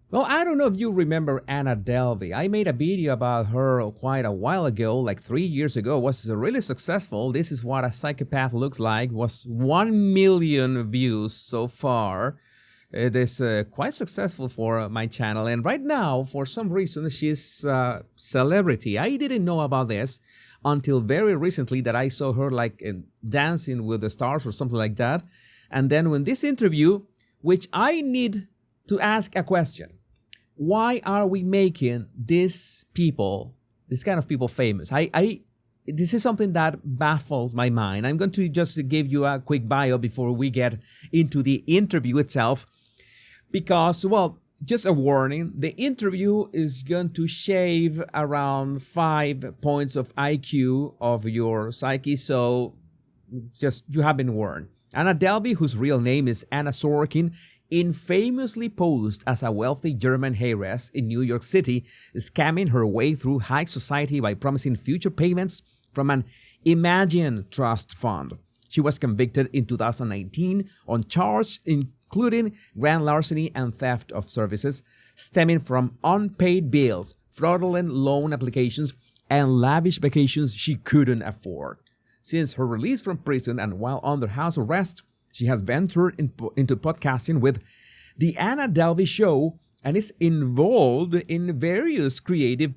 Well, I don't know if you remember Anna Delvey. I made a video about her quite a while ago, like 3 years ago. It was really successful. This is what a psychopath looks like. Was 1 million views so far. It is quite successful for my channel. And right now, for some reason, she's a celebrity. I didn't know about this until very recently that I saw her like dancing with the stars or something like that. And then when this interview, which I need to ask a question. Why are we making these people, this kind of people famous? This is something that baffles my mind. I'm going to just give you a quick bio before we get into the interview itself. Because, well, just a warning, the interview is going to shave around 5 points of IQ of your psyche. So just, you have been warned. Anna Delvey, whose real name is Anna Sorokin, infamously posed as a wealthy German heiress in New York City, scamming her way through high society by promising future payments from an imagined trust fund. She was convicted in 2019 on charges including grand larceny and theft of services stemming from unpaid bills, fraudulent loan applications, and lavish vacations she couldn't afford. Since her release from prison and while under house arrest, she has ventured into podcasting with The Anna Delvey Show and is involved in various creative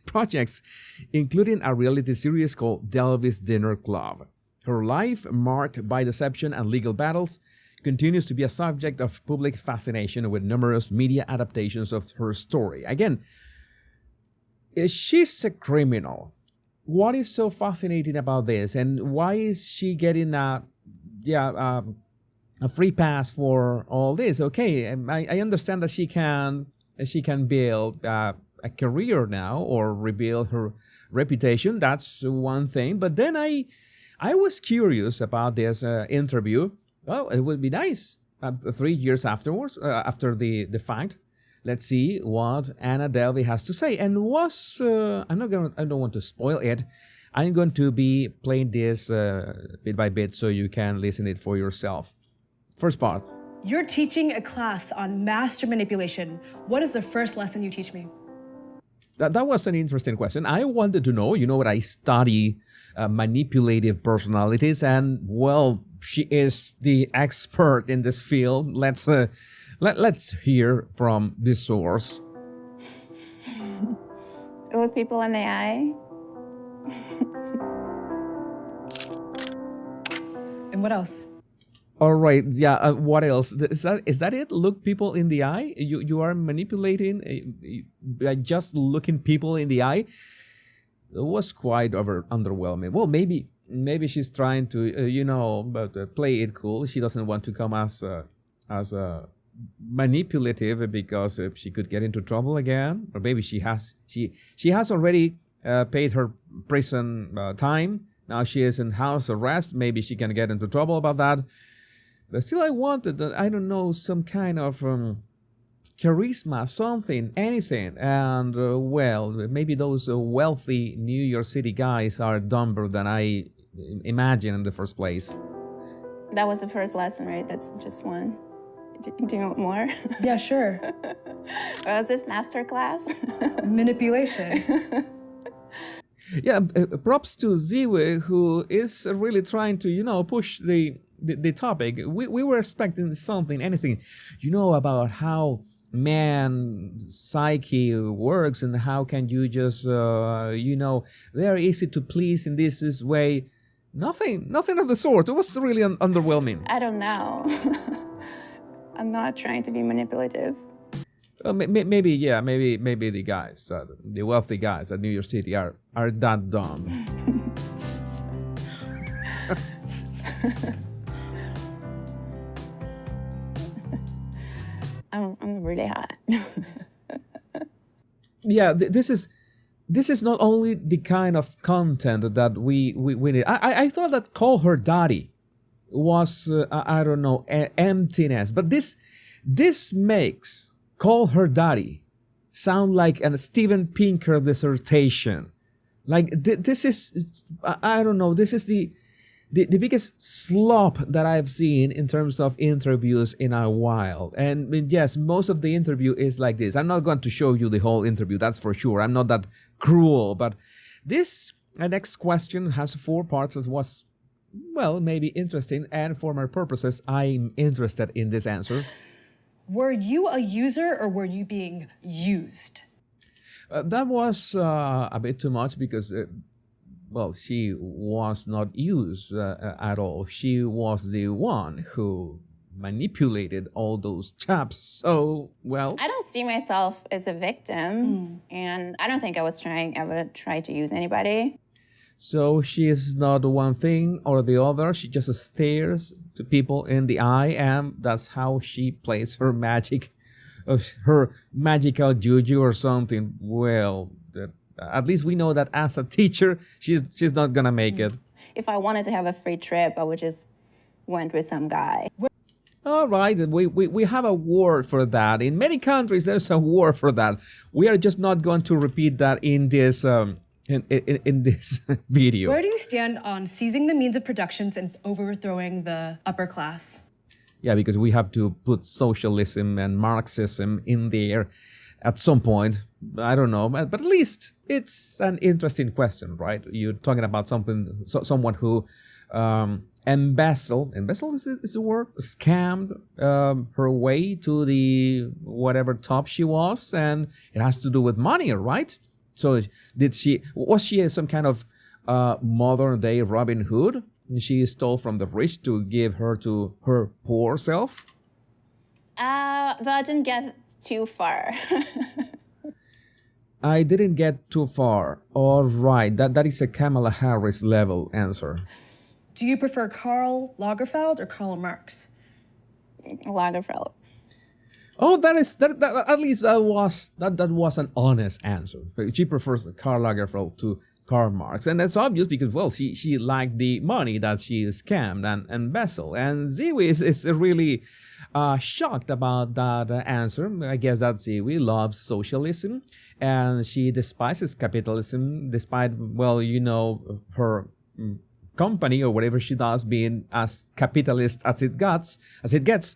projects, including a reality series called Delvey's Dinner Club. Her life, marked by deception and legal battles, continues to be a subject of public fascination with numerous media adaptations of her story. Again, she's a criminal. What is so fascinating about this, and why is she getting a free pass for all this? Okay, I understand that she can build a career now or rebuild her reputation. That's one thing. But then I was curious about this interview. Well, it would be nice 3 years afterwards, after the fact. Let's see what Anna Delvey has to say. And I don't want to spoil it. I'm going to be playing this bit by bit so you can listen it for yourself. First part. You're teaching a class on master manipulation. What is the first lesson you teach me? That was an interesting question. I wanted to know, what I study manipulative personalities, and well, she is the expert in this field. Let's hear from the source. Look people in the eye. And what else? All right. Yeah. What else? Is that it? Look people in the eye. You are manipulating by just looking people in the eye. It was quite underwhelming. Well, maybe she's trying to play it cool. She doesn't want to come as manipulative because she could get into trouble again, or maybe she has already paid her prison time. Now she is in house arrest. Maybe she can get into trouble about that. But still, I wanted, I don't know, some kind of charisma, something, anything. And, well, maybe those wealthy New York City guys are dumber than I imagined in the first place. That was the first lesson, right? That's just one. Do you want more? Yeah, sure. Was this master class? Manipulation. Yeah, props to Ziwe, who is really trying to, push the topic. We were expecting something, anything, about how man psyche works and how can you just, very easy to please in this way. Nothing of the sort. It was really underwhelming. I don't know. I'm not trying to be manipulative. Maybe the guys, the wealthy guys at New York City are that dumb. I'm really hot. Yeah, this is not only the kind of content that we need. I thought that Call Her Daddy was I don't know, emptiness, but this makes Call Her Daddy sound like a Steven Pinker dissertation. Like this is, I don't know, this is the the biggest slop that I've seen in terms of interviews in a while. And I mean, yes, most of the interview is like this. I'm not going to show you the whole interview, that's for sure. I'm not that cruel. But this next question has 4 parts that was, well, maybe interesting. And for my purposes, I'm interested in this answer. Were you a user or were you being used? That was a bit too much because... well, she was not used at all. She was the one who manipulated all those chaps. So, well... I don't see myself as a victim, and I don't think I was ever try to use anybody. So she is not one thing or the other. She just stares to people in the eye, and that's how she plays her magic, her magical juju or something. Well... at least we know that as a teacher, she's not gonna make it. If I wanted to have a free trip, I would just went with some guy. All right, we have a word for that. In many countries, there's a word for that. We are just not going to repeat that in this in this video. Where do you stand on seizing the means of productions and overthrowing the upper class? Yeah, because we have to put socialism and Marxism in there at some point. I don't know, but at least it's an interesting question, right? You're talking about someone who embezzled is the word, scammed her way to the whatever top she was, and it has to do with money, right? So was she some kind of modern day Robin Hood? She stole from the rich to give her to her poor self? But I didn't get too far. I didn't get too far. All right, that is a Kamala Harris level answer. Do you prefer Karl Lagerfeld or Karl Marx? Lagerfeld. Oh, that at least that was an honest answer. She prefers Karl Lagerfeld to Karl Marx, and that's obvious because, well, she liked the money that she scammed and embezzled, and Ziwi is really shocked about that answer. I guess that Ziwi loves socialism, and she despises capitalism, despite, well, you know, her company or whatever she does being as capitalist as it gets.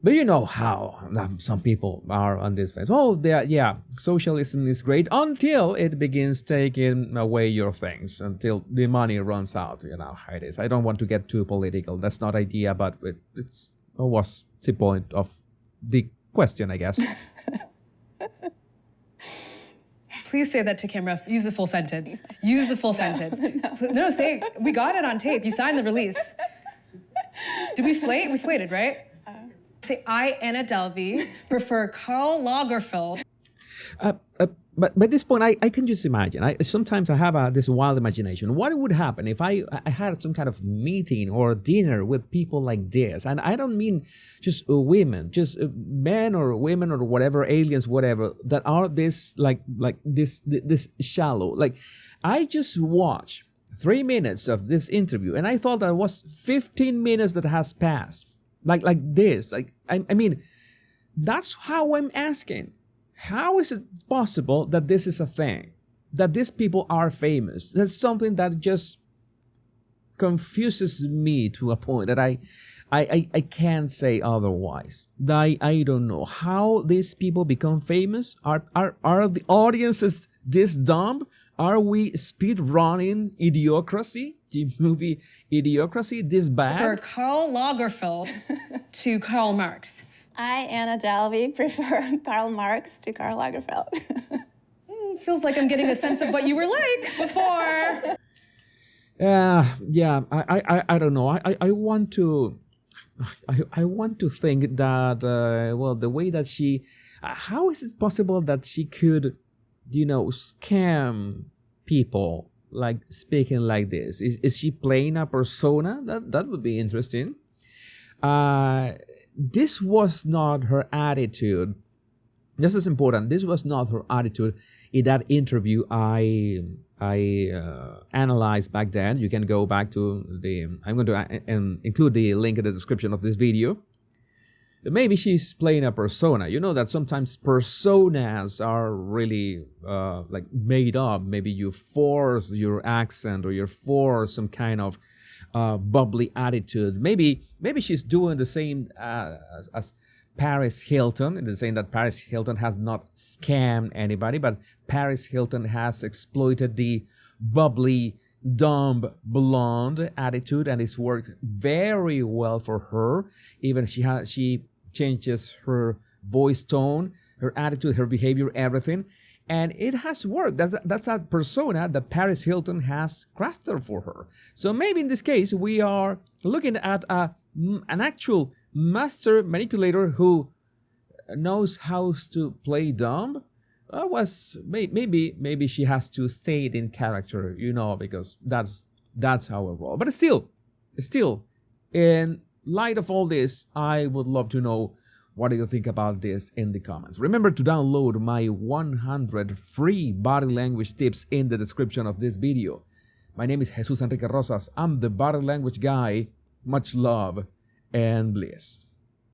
But you know how some people are on this phase. Oh, yeah, socialism is great until it begins taking away your things, until the money runs out. You know how it is. I don't want to get too political. That's not idea, but it's what's the point of the question, I guess. Please say that to camera. Use the full sentence. Use the full sentence. No, say, we got it on tape. You signed the release. Did we slate? We slated, right? Say, I, Anna Delvey, prefer Karl Lagerfeld. But at this point, I can just imagine. Sometimes I have this wild imagination. What would happen if I had some kind of meeting or dinner with people like this? And I don't mean just women, just men or women or whatever, aliens, whatever, that are this this shallow. Like, I just watched 3 minutes of this interview, and I thought that was 15 minutes that has passed. Like this. I mean, that's how I'm asking. How is it possible that this is a thing? That these people are famous? That's something that just confuses me to a point that I can't say otherwise. I don't know how these people become famous. Are the audiences this dumb? Are we speed running Idiocracy? The movie Idiocracy this bad? For Karl Lagerfeld to Karl Marx. I, Anna Delvey, prefer Karl Marx to Karl Lagerfeld. Feels like I'm getting a sense of what you were like before. Yeah. I don't know. I want to think that well, the way that she, how is it possible that she could, you know, scam people like speaking like this? Is she playing a persona? That would be interesting. This was not her attitude. This is important. This was not her attitude in that interview I analyzed back then. You can go back to I'm going to include the link in the description of this video. Maybe she's playing a persona. You know that sometimes personas are really like made up. Maybe you force your accent or you force some kind of bubbly attitude. Maybe she's doing the same as Paris Hilton, in the saying that Paris Hilton has not scammed anybody, but Paris Hilton has exploited the bubbly, dumb, blonde attitude, and it's worked very well for her. Even she changes her voice tone, her attitude, her behavior, everything, and it has worked. That's a persona that Paris Hilton has crafted for her. So maybe in this case we are looking at an actual master manipulator who knows how to play dumb. Maybe she has to stay in character, because that's how it rolls. But still, in light of all this, I would love to know what do you think about this in the comments. Remember to download my 100 free body language tips in the description of this video. My name is Jesus Enrique Rosas. I'm the body language guy. Much love and bliss.